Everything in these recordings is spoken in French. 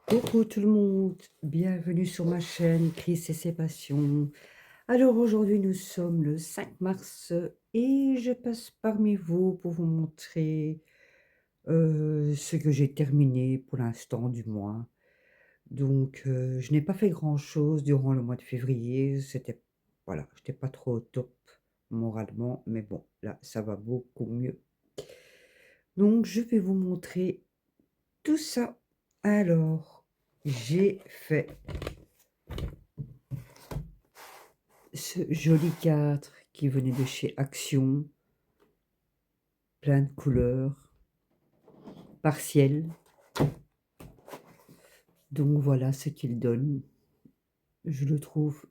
Coucou tout le monde, bienvenue sur ma chaîne Chris et ses passions. Alors aujourd'hui nous sommes le 5 mars et je passe parmi vous pour vous montrer ce que j'ai terminé pour l'instant du mois. Donc je n'ai pas fait grand-chose durant le mois de février, voilà, j'étais pas trop au top moralement, mais bon, là ça va beaucoup mieux. Donc je vais vous montrer tout ça. Alors, j'ai fait ce joli cadre qui venait de chez Action, plein de couleurs, partiel. Donc voilà ce qu'il donne. Je le trouve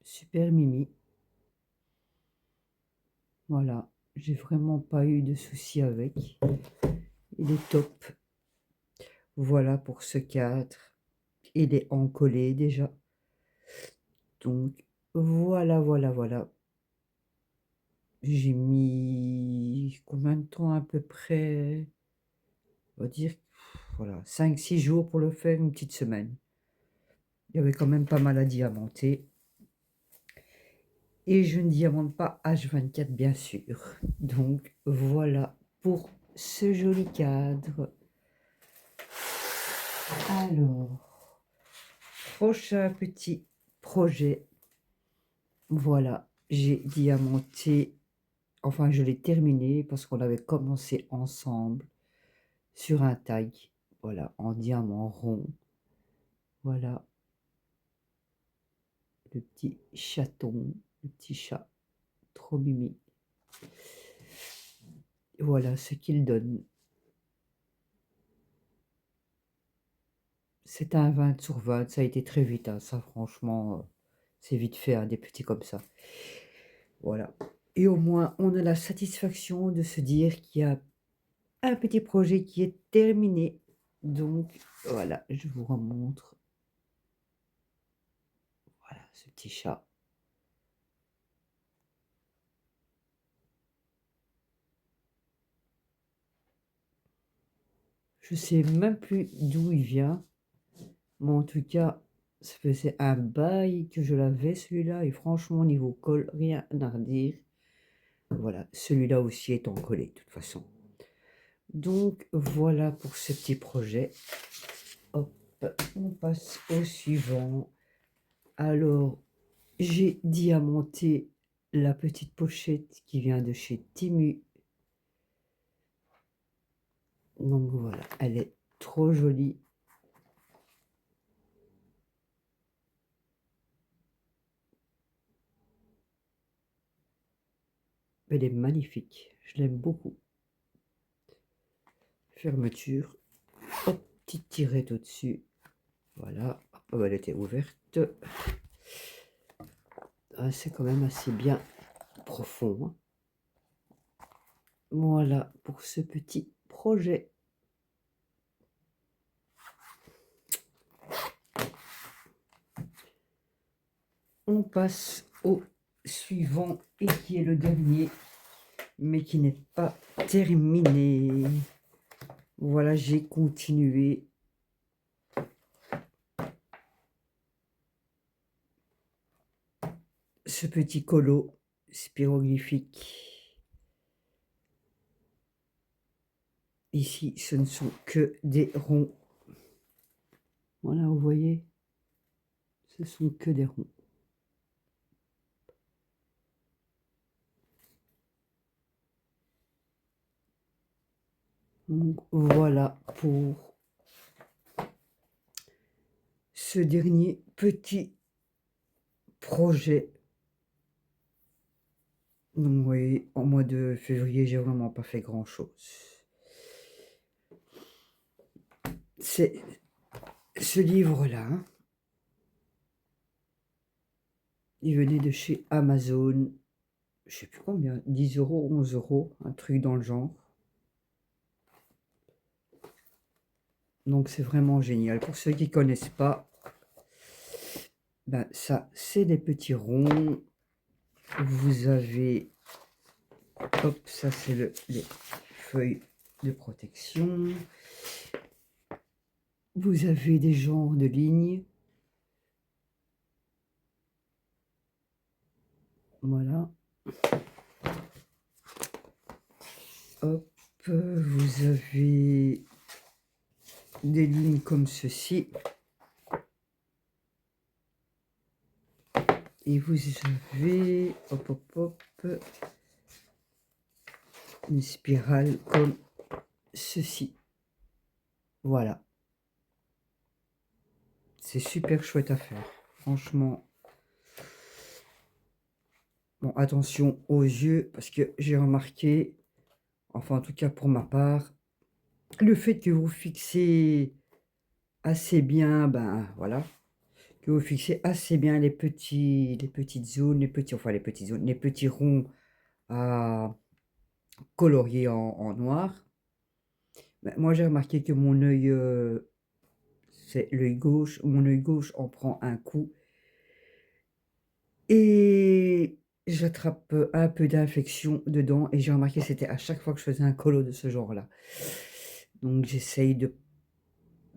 super mimi. Voilà, j'ai vraiment pas eu de soucis avec. Il est top. Voilà pour ce cadre. Il est encollé déjà. Donc voilà. J'ai mis combien de temps à peu près? On va dire, voilà, 5-6 jours pour le faire, une petite semaine. Il y avait quand même pas mal à diamanter. Et je ne diamante pas H24 bien sûr. Donc voilà pour ce joli cadre. Alors, prochain petit projet. Voilà, j'ai diamanté, enfin je l'ai terminé parce qu'on avait commencé ensemble sur un tag. Voilà, en diamant rond. Voilà, le petit chaton, le petit chat, trop mimi. Voilà ce qu'il donne. C'est un 20/20, ça a été très vite, hein, ça franchement, c'est vite fait, hein, des petits comme ça. Voilà. Et au moins, on a la satisfaction de se dire qu'il y a un petit projet qui est terminé. Donc voilà, je vous remontre. Voilà, ce petit chat. Je sais même plus d'où il vient, mais en tout cas, ça faisait un bail que je l'avais celui-là, et franchement, niveau colle, rien à redire. Voilà, celui-là aussi est en collé, de toute façon. Donc voilà pour ce petit projet. Hop, on passe au suivant. Alors, j'ai diamanté la petite pochette qui vient de chez Timu. Donc voilà, elle est trop jolie. Elle est magnifique, je l'aime beaucoup. Fermeture, hop, petite tirette au-dessus. Voilà, hop, elle était ouverte. Ah, c'est quand même assez bien profond, hein. Voilà pour ce petit projet. On passe au suivant et qui est le dernier, mais qui n'est pas terminé. Voilà, j'ai continué. Ce petit colo spiroglyphique. Ici, ce ne sont que des ronds. Voilà, vous voyez, ce sont que des ronds. Donc voilà pour ce dernier petit projet. Donc vous voyez, en mois de février, j'ai vraiment pas fait grand chose. C'est ce livre-là, hein. Il venait de chez Amazon, je sais plus combien, 10 euros, 11 euros, un truc dans le genre. Donc c'est vraiment génial. Pour ceux qui connaissent pas, ben ça, c'est des petits ronds. Vous avez, hop, ça c'est les feuilles de protection. Vous avez des genres de lignes. Voilà. Hop, vous avez des lignes comme ceci. Et vous avez, hop, hop, hop, une spirale comme ceci. Voilà. C'est super chouette à faire. Franchement. Bon, attention aux yeux, parce que j'ai remarqué, enfin en tout cas pour ma part, le fait que vous fixez assez bien, ben voilà, que vous fixez assez bien les petites zones, les petits ronds à colorier en noir. Ben, moi j'ai remarqué que mon œil, c'est l'œil gauche, mon œil gauche en prend un coup et j'attrape un peu d'infection dedans et j'ai remarqué que c'était à chaque fois que je faisais un colo de ce genre-là. Donc j'essaye de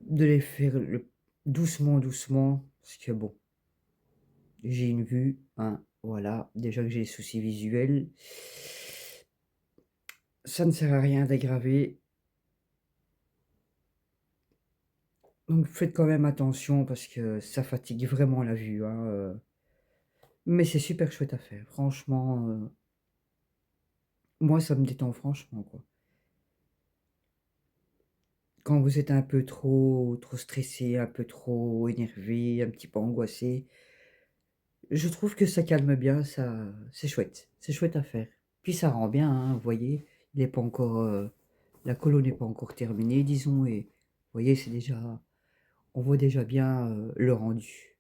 les faire doucement, doucement, parce que bon, j'ai une vue, hein, voilà, déjà que j'ai des soucis visuels, ça ne sert à rien d'aggraver. Donc faites quand même attention parce que ça fatigue vraiment la vue, hein, mais c'est super chouette à faire. Franchement, moi ça me détend franchement, quoi. Quand vous êtes un peu trop stressé, un peu trop énervé, un petit peu angoissé, je trouve que ça calme bien, ça c'est chouette à faire. Puis ça rend bien, hein, vous voyez? Il est pas encore, la colo n'est pas encore terminée, disons et vous voyez, c'est déjà on voit déjà bien, le rendu.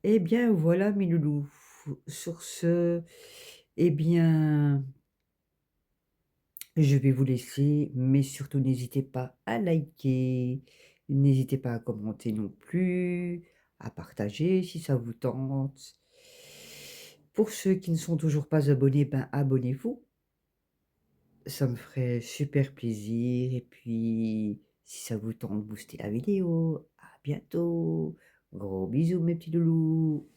Eh bien, voilà mes loulous. Sur ce, eh bien, je vais vous laisser, mais surtout n'hésitez pas à liker, n'hésitez pas à commenter non plus, à partager si ça vous tente. Pour ceux qui ne sont toujours pas abonnés, ben abonnez-vous, ça me ferait super plaisir. Et puis, si ça vous tente, boostez la vidéo. À bientôt. Gros bisous mes petits loulous.